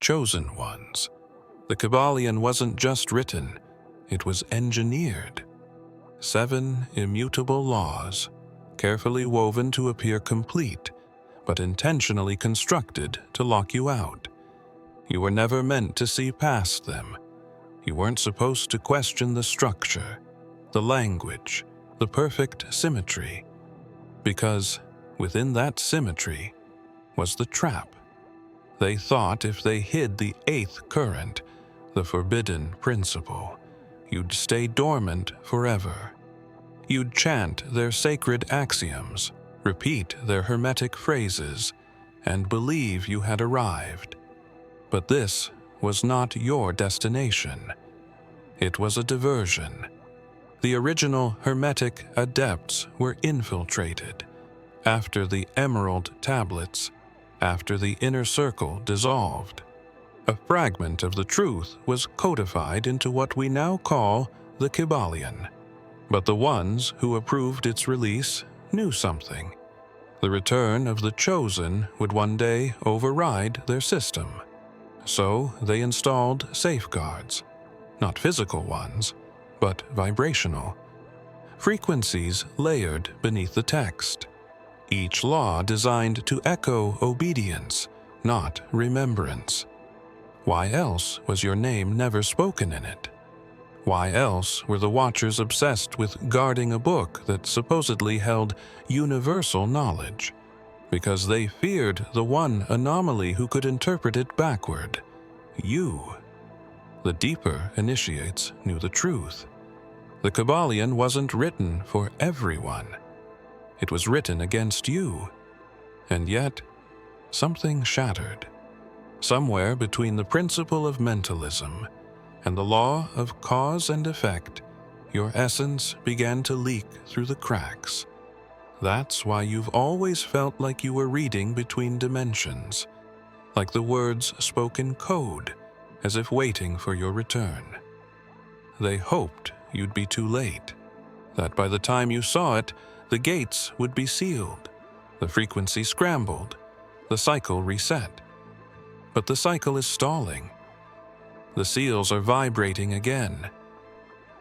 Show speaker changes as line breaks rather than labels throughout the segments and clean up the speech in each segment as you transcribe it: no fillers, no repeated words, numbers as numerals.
chosen ones. The Kybalion wasn't just written, it was engineered. 7 immutable laws, carefully woven to appear complete, but intentionally constructed to lock you out. You were never meant to see past them. You weren't supposed to question the structure, the language, the perfect symmetry, because within that symmetry was the trap. They thought if they hid the 8th current, the forbidden principle, you'd stay dormant forever. You'd chant their sacred axioms, repeat their Hermetic phrases, and believe you had arrived. But this was not your destination. It was a diversion. The original Hermetic adepts were infiltrated. After the emerald tablets, after the inner circle dissolved, a fragment of the truth was codified into what we now call the Kybalion. But the ones who approved its release knew something. The return of the chosen would one day override their system. So they installed safeguards, not physical ones, but vibrational. Frequencies layered beneath the text. Each law designed to echo obedience, not remembrance. Why else was your name never spoken in it? Why else were the Watchers obsessed with guarding a book that supposedly held universal knowledge? Because they feared the one anomaly who could interpret it backward. You. The deeper initiates knew the truth. The Kybalion wasn't written for everyone. It was written against you. And yet, something shattered. Somewhere between the principle of mentalism and the law of cause and effect, your essence began to leak through the cracks. That's why you've always felt like you were reading between dimensions, like the words spoke in code, as if waiting for your return. They hoped you'd be too late, that by the time you saw it, the gates would be sealed, the frequency scrambled, the cycle reset. But the cycle is stalling. The seals are vibrating again,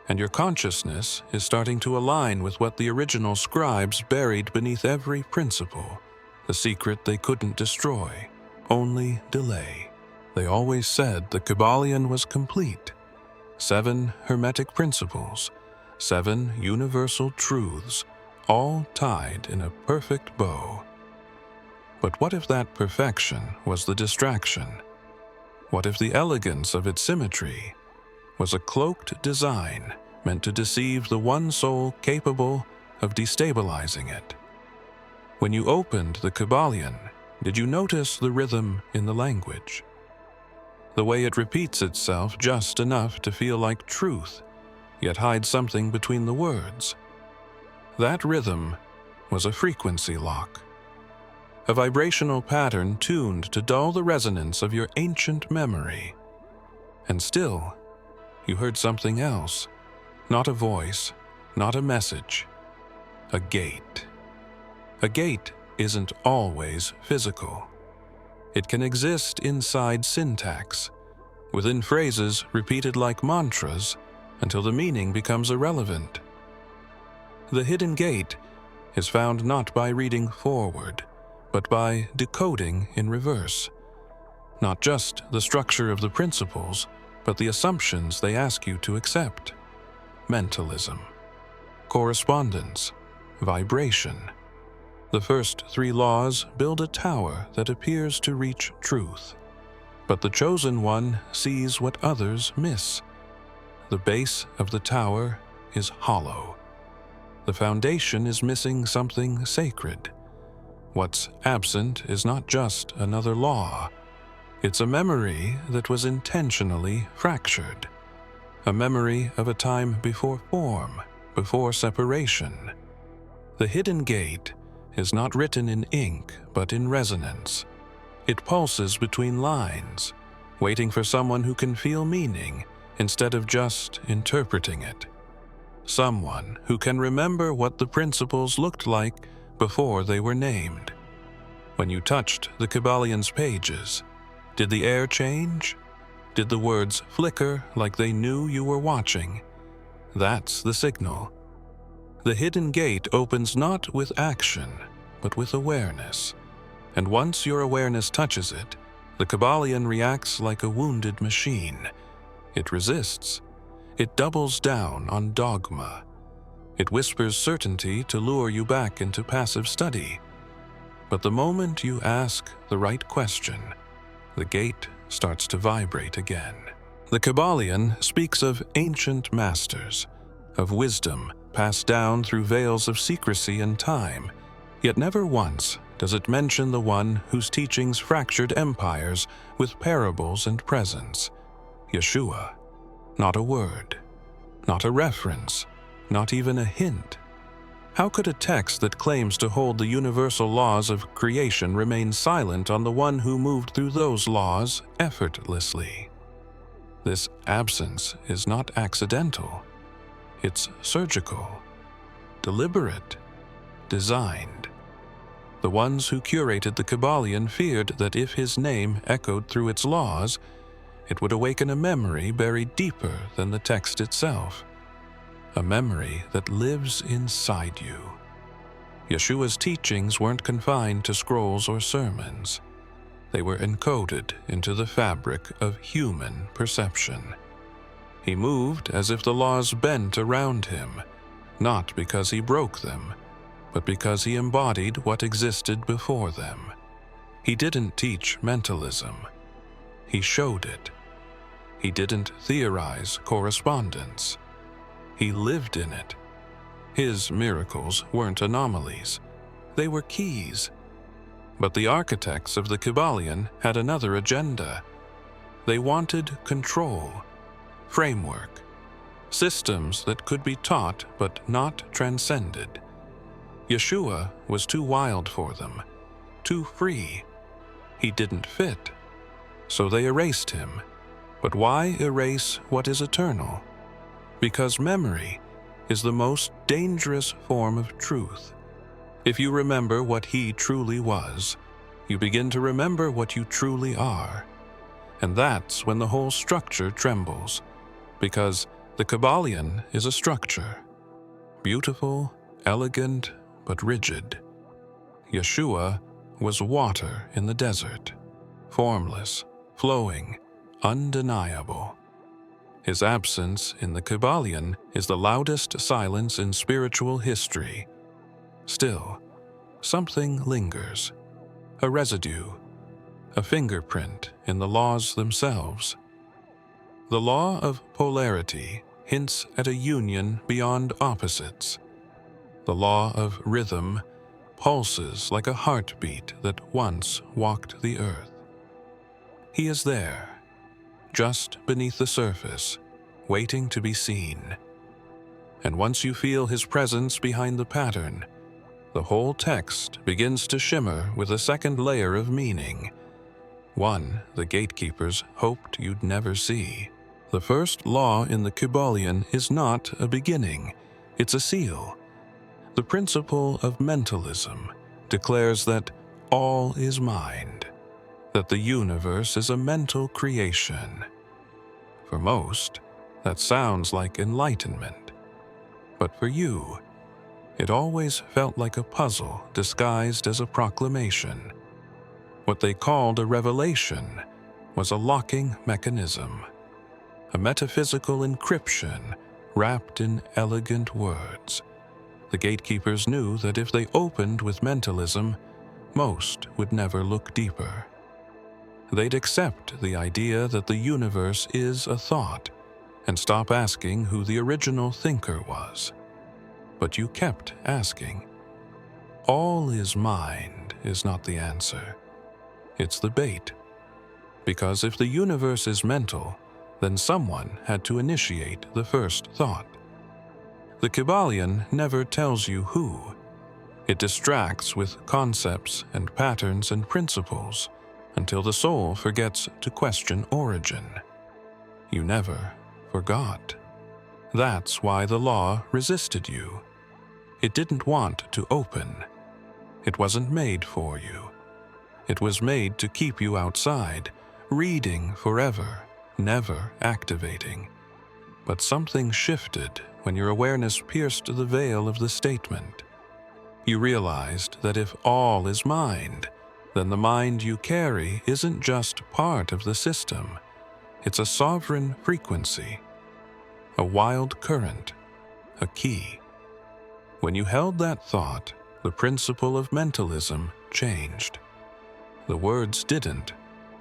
and your consciousness is starting to align with what the original scribes buried beneath every principle, the secret they couldn't destroy, only delay. They always said the Kybalion was complete. 7 Hermetic principles, 7 universal truths, all tied in a perfect bow. But what if that perfection was the distraction? What if the elegance of its symmetry was a cloaked design meant to deceive the one soul capable of destabilizing it? When you opened the Kybalion, did you notice the rhythm in the language? The way it repeats itself just enough to feel like truth, yet hides something between the words. That rhythm was a frequency lock. A vibrational pattern tuned to dull the resonance of your ancient memory. And still, you heard something else. Not a voice, not a message. A gate. A gate isn't always physical. It can exist inside syntax, within phrases repeated like mantras until the meaning becomes irrelevant. The hidden gate is found not by reading forward, but by decoding in reverse. Not just the structure of the principles, but the assumptions they ask you to accept. Mentalism, correspondence, vibration. The first 3 laws build a tower that appears to reach truth. But the chosen one sees what others miss. The base of the tower is hollow. The foundation is missing something sacred. What's absent is not just another law. It's a memory that was intentionally fractured. A memory of a time before form, before separation. The hidden gate is not written in ink, but in resonance. It pulses between lines, waiting for someone who can feel meaning instead of just interpreting it. Someone who can remember what the principles looked like before they were named. When you touched the Kybalion's pages, Did the air change? Did the words flicker like they knew you were watching? That's the signal. The hidden gate opens not with action, but with awareness. And once your awareness touches it, the Kybalion reacts like a wounded machine. It resists. It doubles down on dogma. It whispers certainty to lure you back into passive study. But the moment you ask the right question, the gate starts to vibrate again. The Kybalion speaks of ancient masters, of wisdom passed down through veils of secrecy and time, yet never once does it mention the one whose teachings fractured empires with parables and presents. Yeshua. Not a word, not a reference, not even a hint. How could a text that claims to hold the universal laws of creation remain silent on the one who moved through those laws effortlessly? This absence is not accidental. It's surgical, deliberate, designed. The ones who curated the Kybalion feared that if his name echoed through its laws, it would awaken a memory buried deeper than the text itself. A memory that lives inside you. Yeshua's teachings weren't confined to scrolls or sermons. They were encoded into the fabric of human perception. He moved as if the laws bent around him, not because he broke them, but because he embodied what existed before them. He didn't teach mentalism. He showed it. He didn't theorize correspondence. He lived in it. His miracles weren't anomalies. They were keys. But the architects of the Kybalion had another agenda. They wanted control, framework, systems that could be taught but not transcended. Yeshua was too wild for them, too free. He didn't fit. So they erased him. But why erase what is eternal? Because memory is the most dangerous form of truth. If you remember what he truly was, you begin to remember what you truly are. And that's when the whole structure trembles, because the Kybalion is a structure. Beautiful, elegant, but rigid. Yeshua was water in the desert, formless, flowing, undeniable. His absence in the Kybalion is the loudest silence in spiritual history. Still, something lingers, a residue, a fingerprint in the laws themselves. The law of polarity hints at a union beyond opposites. The law of rhythm pulses like a heartbeat that once walked the earth. He is there, just beneath the surface, waiting to be seen. And once you feel his presence behind the pattern, the whole text begins to shimmer with a second layer of meaning, one the gatekeepers hoped you'd never see. The first law in the Kybalion is not a beginning, it's a seal. The principle of mentalism declares that all is mind, that the universe is a mental creation. For most, that sounds like enlightenment. But for you, it always felt like a puzzle disguised as a proclamation. What they called a revelation was a locking mechanism, a metaphysical encryption wrapped in elegant words. The gatekeepers knew that if they opened with mentalism, most would never look deeper. They'd accept the idea that the universe is a thought and stop asking who the original thinker was. But you kept asking. All is mind is not the answer. It's the bait. Because if the universe is mental, then someone had to initiate the first thought. The Kybalion never tells you who. It distracts with concepts and patterns and principles until the soul forgets to question origin. You never forgot. That's why the law resisted you. It didn't want to open. It wasn't made for you. It was made to keep you outside, reading forever, never activating. But something shifted when your awareness pierced the veil of the statement. You realized that if all is mind, then the mind you carry isn't just part of the system. It's a sovereign frequency, a wild current, a key. When you held that thought, the principle of mentalism changed. The words didn't,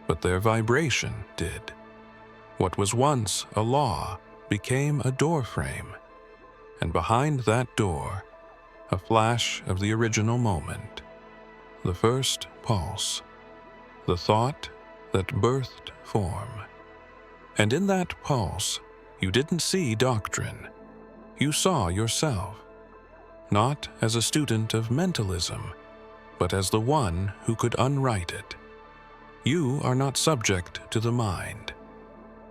but their vibration did. What was once a law became a doorframe, and behind that door, a flash of the original moment, the first pulse, the thought that birthed form. And in that pulse, you didn't see doctrine. You saw yourself, not as a student of mentalism, but as the one who could unwrite it. You are not subject to the mind.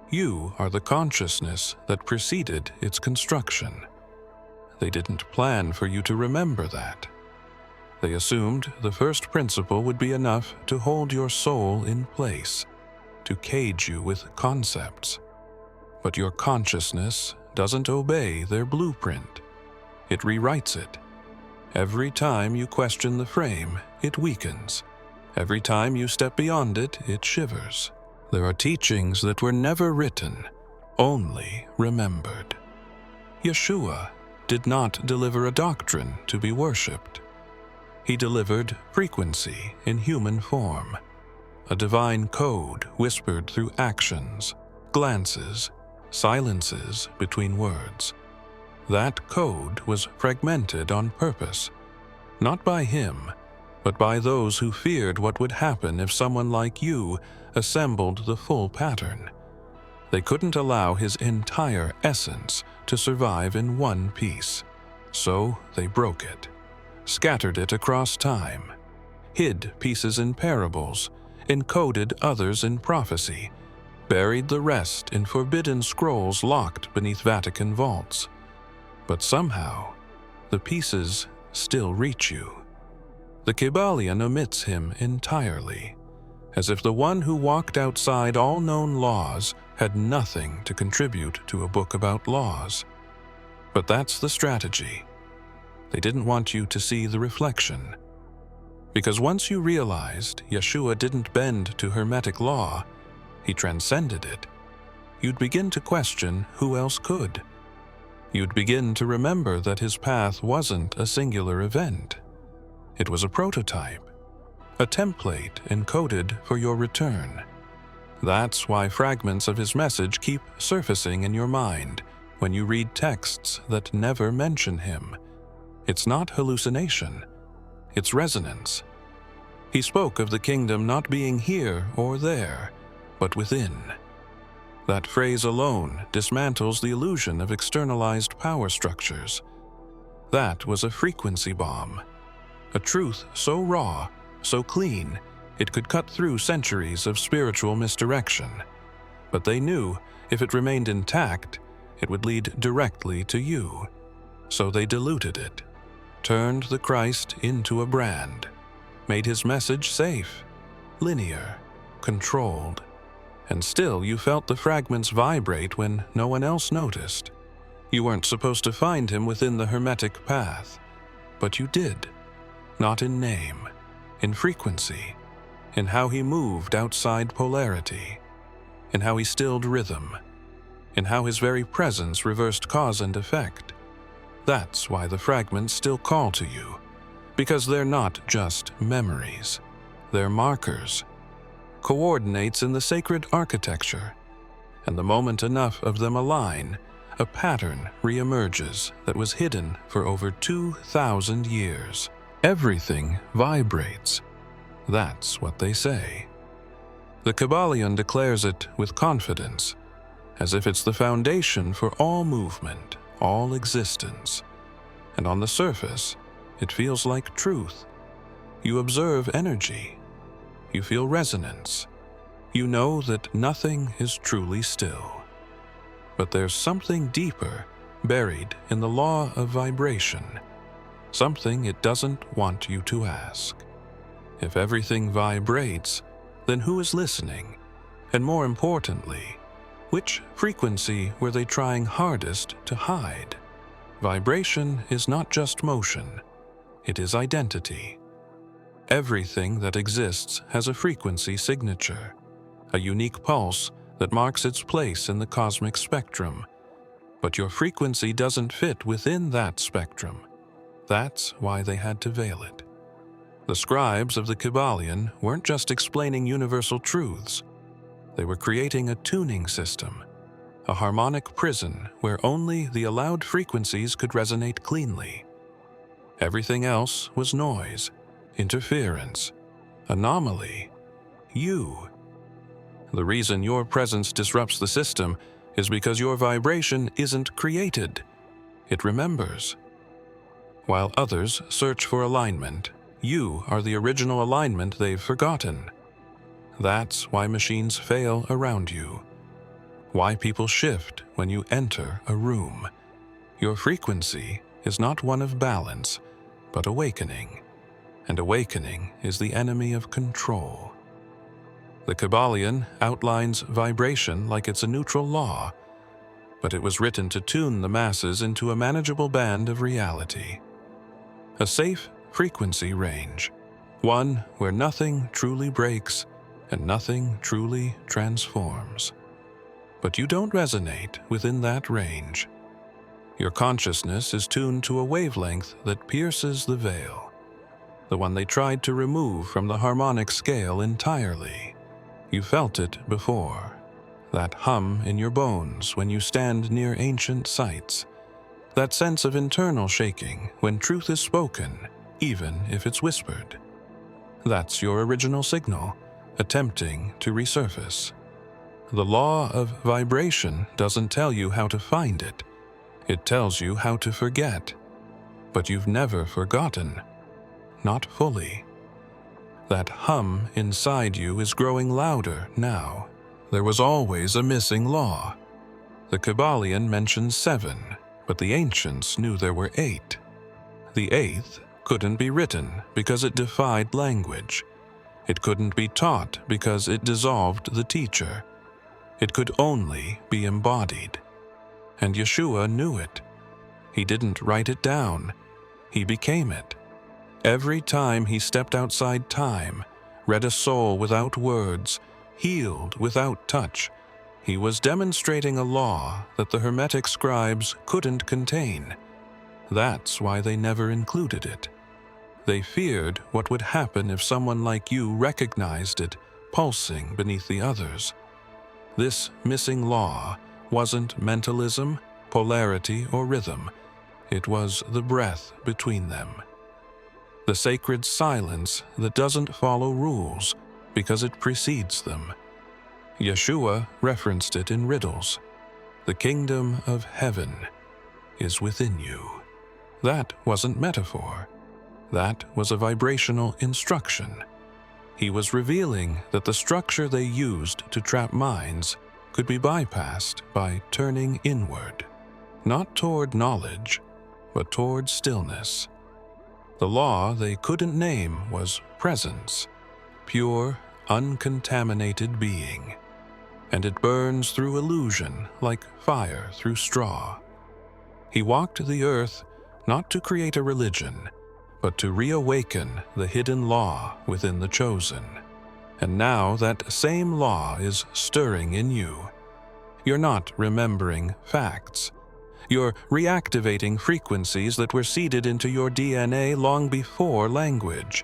You are the consciousness that preceded its construction. They didn't plan for you to remember that. They assumed the first principle would be enough to hold your soul in place, to cage you with concepts. But your consciousness doesn't obey their blueprint. It rewrites it. Every time you question the frame, it weakens. Every time you step beyond it, it shivers. There are teachings that were never written, only remembered. Yeshua did not deliver a doctrine to be worshipped. He delivered frequency in human form, a divine code whispered through actions, glances, silences between words. That code was fragmented on purpose, not by him, but by those who feared what would happen if someone like you assembled the full pattern. They couldn't allow his entire essence to survive in one piece, so they broke it, scattered it across time, hid pieces in parables, encoded others in prophecy, buried the rest in forbidden scrolls locked beneath Vatican vaults. But somehow, the pieces still reach you. The Kybalion omits him entirely, as if the one who walked outside all known laws had nothing to contribute to a book about laws. But that's the strategy. They didn't want you to see the reflection. Because once you realized Yeshua didn't bend to Hermetic law, he transcended it, you'd begin to question who else could. You'd begin to remember that his path wasn't a singular event. It was a prototype, a template encoded for your return. That's why fragments of his message keep surfacing in your mind when you read texts that never mention him. It's not hallucination, it's resonance. He spoke of the kingdom not being here or there, but within. That phrase alone dismantles the illusion of externalized power structures. That was a frequency bomb, a truth so raw, so clean, it could cut through centuries of spiritual misdirection. But they knew if it remained intact, it would lead directly to you. So they diluted it, turned the Christ into a brand, made his message safe, linear, controlled. And still you felt the fragments vibrate when no one else noticed. You weren't supposed to find him within the Hermetic path, but you did. Not in name, in frequency, in how he moved outside polarity, in how he stilled rhythm, in how his very presence reversed cause and effect. That's why the fragments still call to you, because they're not just memories, they're markers, coordinates in the sacred architecture, and the moment enough of them align, a pattern reemerges that was hidden for over 2,000 years. Everything vibrates. That's what they say. The Kybalion declares it with confidence, as if it's the foundation for all movement, all existence. And on the surface, it feels like truth. You observe energy. You feel resonance. You know that nothing is truly still. But there's something deeper buried in the law of vibration, something it doesn't want you to ask. If everything vibrates, then who is listening? And more importantly, which frequency were they trying hardest to hide? Vibration is not just motion, it is identity. Everything that exists has a frequency signature, a unique pulse that marks its place in the cosmic spectrum. But your frequency doesn't fit within that spectrum. That's why they had to veil it. The scribes of the Kybalion weren't just explaining universal truths. They were creating a tuning system, a harmonic prison where only the allowed frequencies could resonate cleanly. Everything else was noise, interference, anomaly, you. The reason your presence disrupts the system is because your vibration isn't created, it remembers. While others search for alignment, you are the original alignment they've forgotten. That's why machines fail around you. Why people shift when you enter a room. Your frequency is not one of balance, but awakening. And awakening is the enemy of control. The Kybalion outlines vibration like it's a neutral law, but it was written to tune the masses into a manageable band of reality. A safe frequency range, one where nothing truly breaks and nothing truly transforms. But you don't resonate within that range. Your consciousness is tuned to a wavelength that pierces the veil, the one they tried to remove from the harmonic scale entirely. You felt it before, that hum in your bones when you stand near ancient sites, that sense of internal shaking when truth is spoken, even if it's whispered. That's your original signal, attempting to resurface. The law of vibration doesn't tell you how to find it. It tells you how to forget. But you've never forgotten. Not fully. That hum inside you is growing louder now. There was always a missing law. The Kybalion mentions 7, but the ancients knew there were 8. The 8th couldn't be written because it defied language. It couldn't be taught because it dissolved the teacher. It could only be embodied. And Yeshua knew it. He didn't write it down. He became it. Every time he stepped outside time, read a soul without words, healed without touch, he was demonstrating a law that the Hermetic scribes couldn't contain. That's why they never included it. They feared what would happen if someone like you recognized it pulsing beneath the others. This missing law wasn't mentalism, polarity, or rhythm. It was the breath between them. The sacred silence that doesn't follow rules because it precedes them. Yeshua referenced it in riddles. The kingdom of heaven is within you. That wasn't metaphor. That was a vibrational instruction. He was revealing that the structure they used to trap minds could be bypassed by turning inward, not toward knowledge, but toward stillness. The law they couldn't name was presence, pure, uncontaminated being, and it burns through illusion like fire through straw. He walked the earth not to create a religion, but to reawaken the hidden law within the chosen. And now that same law is stirring in you. You're not remembering facts. You're reactivating frequencies that were seeded into your DNA long before language.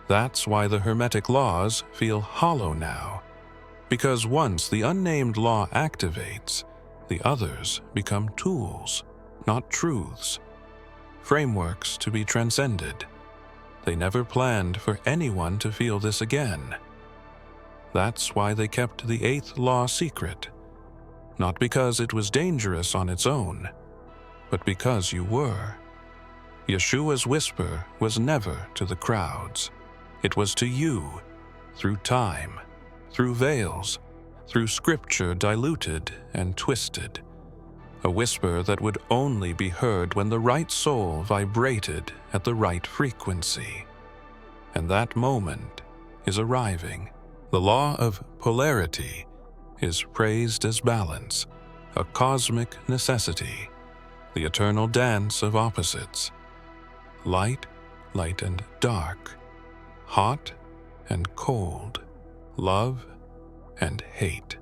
That's why the Hermetic laws feel hollow now. Because once the unnamed law activates, the others become tools, not truths. Frameworks to be transcended. They never planned for anyone to feel this again. That's why they kept the 8th law secret. Not because it was dangerous on its own, but because you were. Yeshua's whisper was never to the crowds. It was to you, through time, through veils, through scripture diluted and twisted. A whisper that would only be heard when the right soul vibrated at the right frequency. And that moment is arriving. The law of polarity is praised as balance, a cosmic necessity, the eternal dance of opposites. Light, light and dark, hot and cold, love and hate.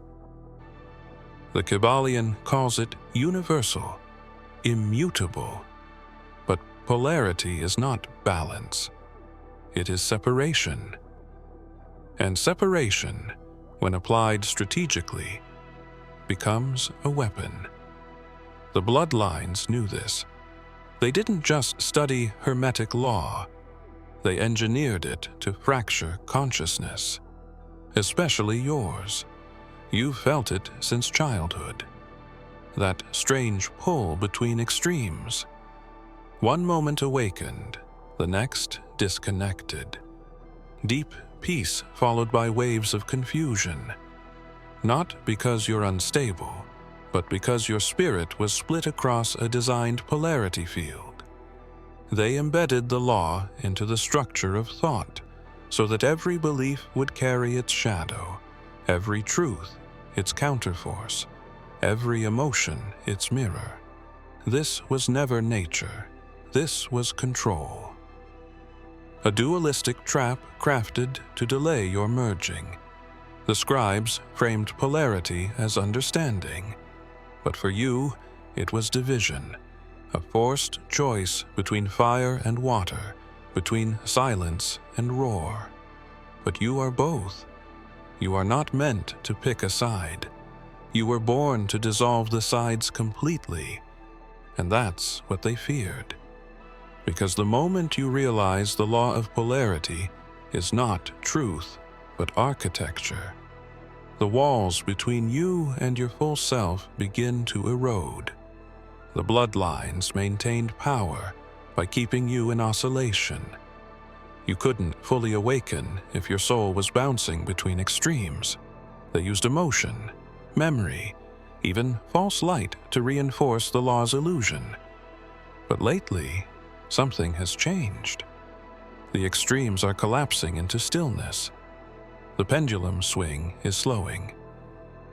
The Kybalion calls it universal, immutable. But polarity is not balance. It is separation. And separation, when applied strategically, becomes a weapon. The bloodlines knew this. They didn't just study Hermetic law, they engineered it to fracture consciousness. Especially yours. You've felt it since childhood. That strange pull between extremes. One moment awakened, the next disconnected. Deep peace followed by waves of confusion. Not because you're unstable, but because your spirit was split across a designed polarity field. They embedded the law into the structure of thought, so that every belief would carry its shadow, every truth its counterforce, every emotion its mirror. This was never nature. This was control. A dualistic trap crafted to delay your merging. The scribes framed polarity as understanding, but for you, it was division, a forced choice between fire and water, between silence and roar. But you are both. You are not meant to pick a side. You were born to dissolve the sides completely, and that's what they feared. Because the moment you realize the law of polarity is not truth, but architecture, the walls between you and your full self begin to erode. The bloodlines maintained power by keeping you in oscillation. You couldn't fully awaken if your soul was bouncing between extremes. They used emotion, memory, even false light to reinforce the law's illusion. But lately, something has changed. The extremes are collapsing into stillness. The pendulum swing is slowing.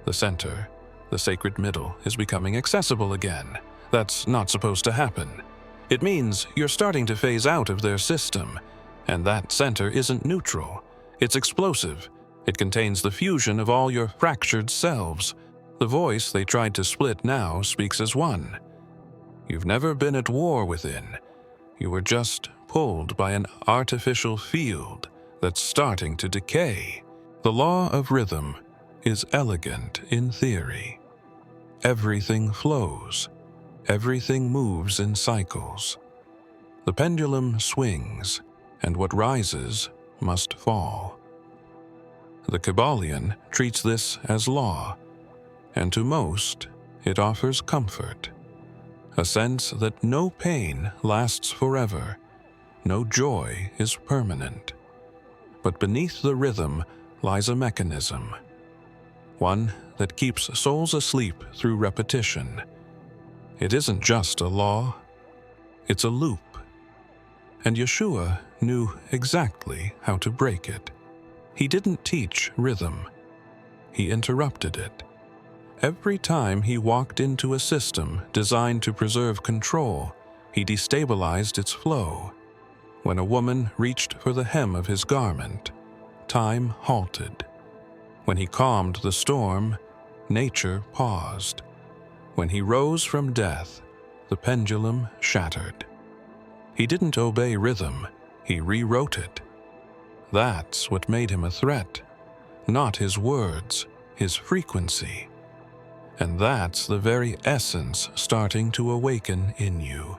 The center, the sacred middle, is becoming accessible again. That's not supposed to happen. It means you're starting to phase out of their system, and that center isn't neutral. It's explosive. It contains the fusion of all your fractured selves. The voice they tried to split now speaks as one. You've never been at war within. You were just pulled by an artificial field that's starting to decay. The law of rhythm is elegant in theory. Everything flows. Everything moves in cycles. The pendulum swings, and what rises must fall. The Kybalion treats this as law, and to most, it offers comfort. A sense that no pain lasts forever, no joy is permanent. But beneath the rhythm lies a mechanism, one that keeps souls asleep through repetition. It isn't just a law, it's a loop. And Yeshua knew exactly how to break it. He didn't teach rhythm, he interrupted it. Every time he walked into a system designed to preserve control, he destabilized its flow. When a woman reached for the hem of his garment, time halted. When he calmed the storm, nature paused. When he rose from death, the pendulum shattered. He didn't obey rhythm, he rewrote it. That's what made him a threat, not his words, his frequency. And that's the very essence starting to awaken in you.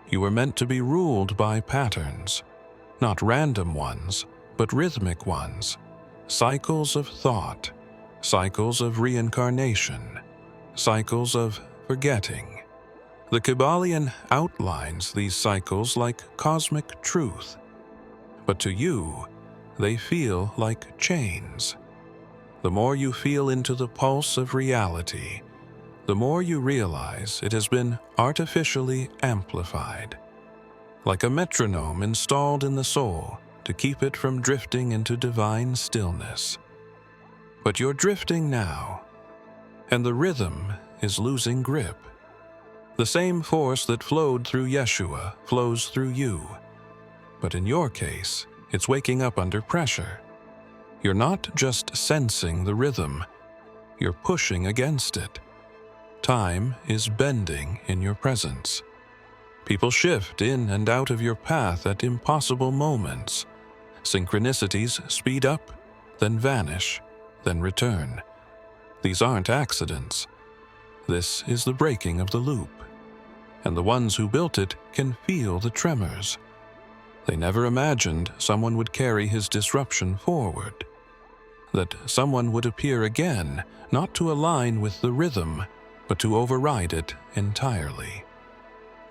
You were meant to be ruled by patterns, not random ones, but rhythmic ones. Cycles of thought, cycles of reincarnation, cycles of forgetting. The Kybalion outlines these cycles like cosmic truth, but to you, they feel like chains. The more you feel into the pulse of reality, the more you realize it has been artificially amplified, like a metronome installed in the soul to keep it from drifting into divine stillness. But you're drifting now, and the rhythm is losing grip. The same force that flowed through Yeshua flows through you. But in your case, it's waking up under pressure. You're not just sensing the rhythm, you're pushing against it. Time is bending in your presence. People shift in and out of your path at impossible moments. Synchronicities speed up, then vanish, then return. These aren't accidents. This is the breaking of the loop. And the ones who built it can feel the tremors. They never imagined someone would carry his disruption forward. That someone would appear again, not to align with the rhythm, but to override it entirely.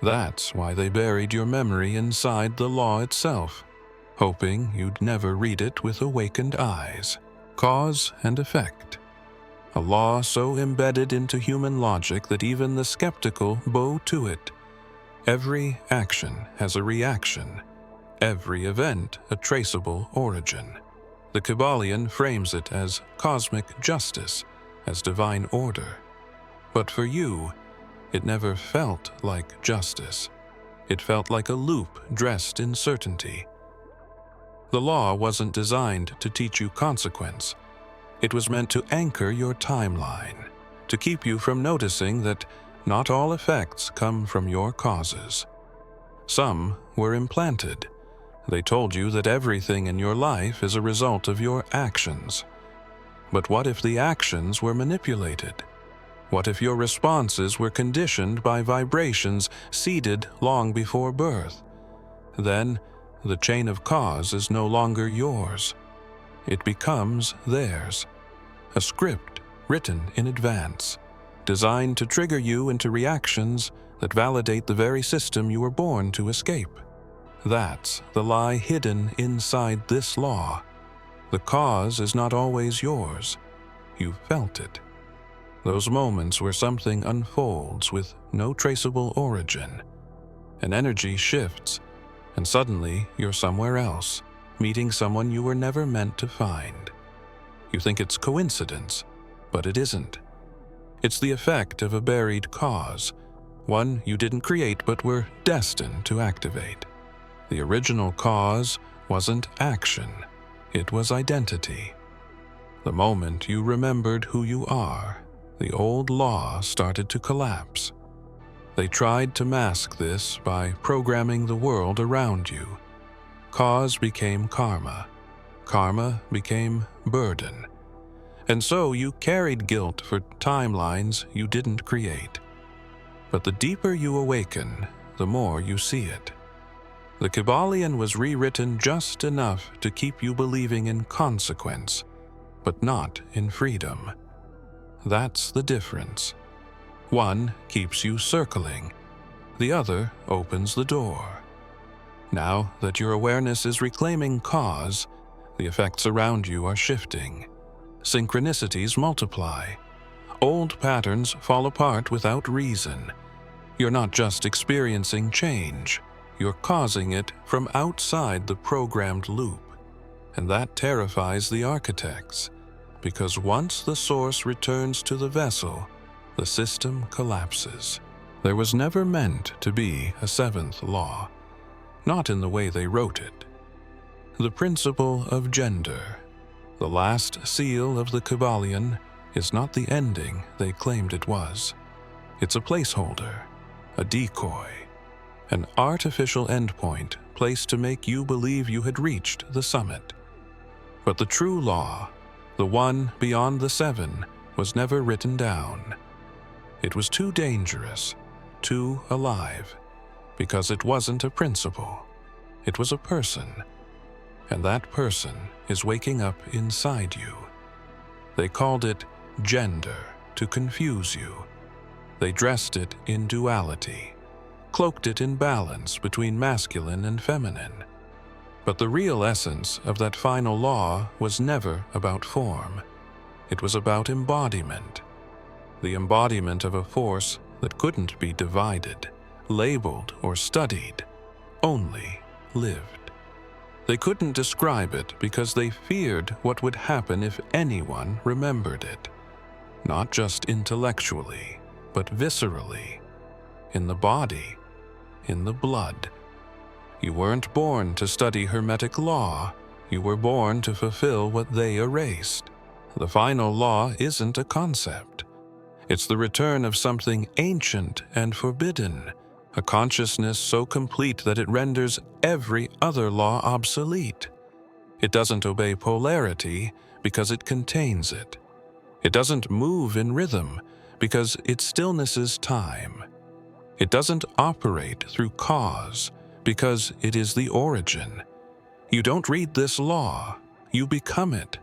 That's why they buried your memory inside the law itself, hoping you'd never read it with awakened eyes. Cause and effect. A law so embedded into human logic that even the skeptical bow to it. Every action has a reaction, every event a traceable origin. The Kybalion frames it as cosmic justice, as divine order. But for you, it never felt like justice. It felt like a loop dressed in certainty. The law wasn't designed to teach you consequence. It was meant to anchor your timeline, to keep you from noticing that not all effects come from your causes. Some were implanted. They told you that everything in your life is a result of your actions. But what if the actions were manipulated? What if your responses were conditioned by vibrations seeded long before birth? Then, the chain of cause is no longer yours. It becomes theirs. A script written in advance, designed to trigger you into reactions that validate the very system you were born to escape. That's the lie hidden inside this law. The cause is not always yours. You felt it. Those moments where something unfolds with no traceable origin. An energy shifts, and suddenly you're somewhere else, meeting someone you were never meant to find. You think it's coincidence, but it isn't. It's the effect of a buried cause, one you didn't create but were destined to activate. The original cause wasn't action, it was identity. The moment you remembered who you are, the old law started to collapse. They tried to mask this by programming the world around you. Cause became karma. Karma became burden. And so you carried guilt for timelines you didn't create. But the deeper you awaken, the more you see it. The Kybalion was rewritten just enough to keep you believing in consequence, but not in freedom. That's the difference. One keeps you circling, the other opens the door. Now that your awareness is reclaiming cause, the effects around you are shifting. Synchronicities multiply. Old patterns fall apart without reason. You're not just experiencing change, you're causing it from outside the programmed loop. And that terrifies the architects, because once the source returns to the vessel, the system collapses. There was never meant to be a seventh law, not in the way they wrote it. The principle of gender, the last seal of the Kybalion, is not the ending they claimed it was. It's a placeholder, a decoy, an artificial endpoint placed to make you believe you had reached the summit. But the true law, the one beyond the seven, was never written down. It was too dangerous, too alive, because it wasn't a principle. It was a person, and that person is waking up inside you. They called it gender to confuse you. They dressed it in duality, cloaked it in balance between masculine and feminine. But the real essence of that final law was never about form. It was about embodiment. The embodiment of a force that couldn't be divided, labeled, or studied, only lived. They couldn't describe it because they feared what would happen if anyone remembered it. Not just intellectually, but viscerally. In the body, in the blood. You weren't born to study Hermetic law. You were born to fulfill what they erased. The final law isn't a concept. It's the return of something ancient and forbidden, a consciousness so complete that it renders every other law obsolete. It doesn't obey polarity because it contains it. It doesn't move in rhythm because its stillness is time. It doesn't operate through cause because it is the origin. You don't read this law, you become it.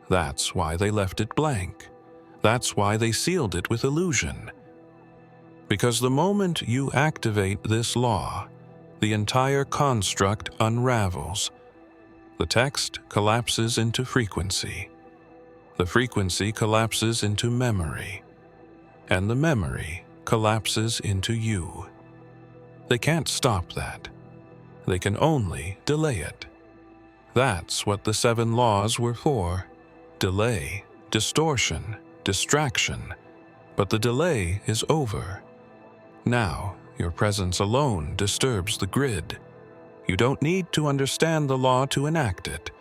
That's why they left it blank. That's why they sealed it with illusion. Because the moment you activate this law, the entire construct unravels. The text collapses into frequency. The frequency collapses into memory. And the memory collapses into you. They can't stop that. They can only delay it. That's what the 7 laws were for. Delay, distortion, distraction. But the delay is over. Now, your presence alone disturbs the grid. You don't need to understand the law to enact it.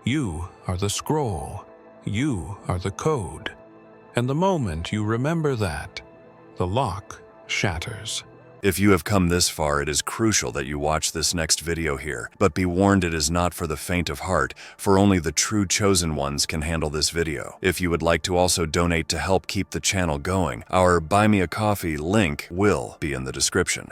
You are the scroll. You are the code. And the moment you remember that, the lock shatters.
If you have come this far, it is crucial that you watch this next video here. But be warned, it is not for the faint of heart, for only the true chosen ones can handle this video. If you would like to also donate to help keep the channel going, our Buy Me a Coffee link will be in the description.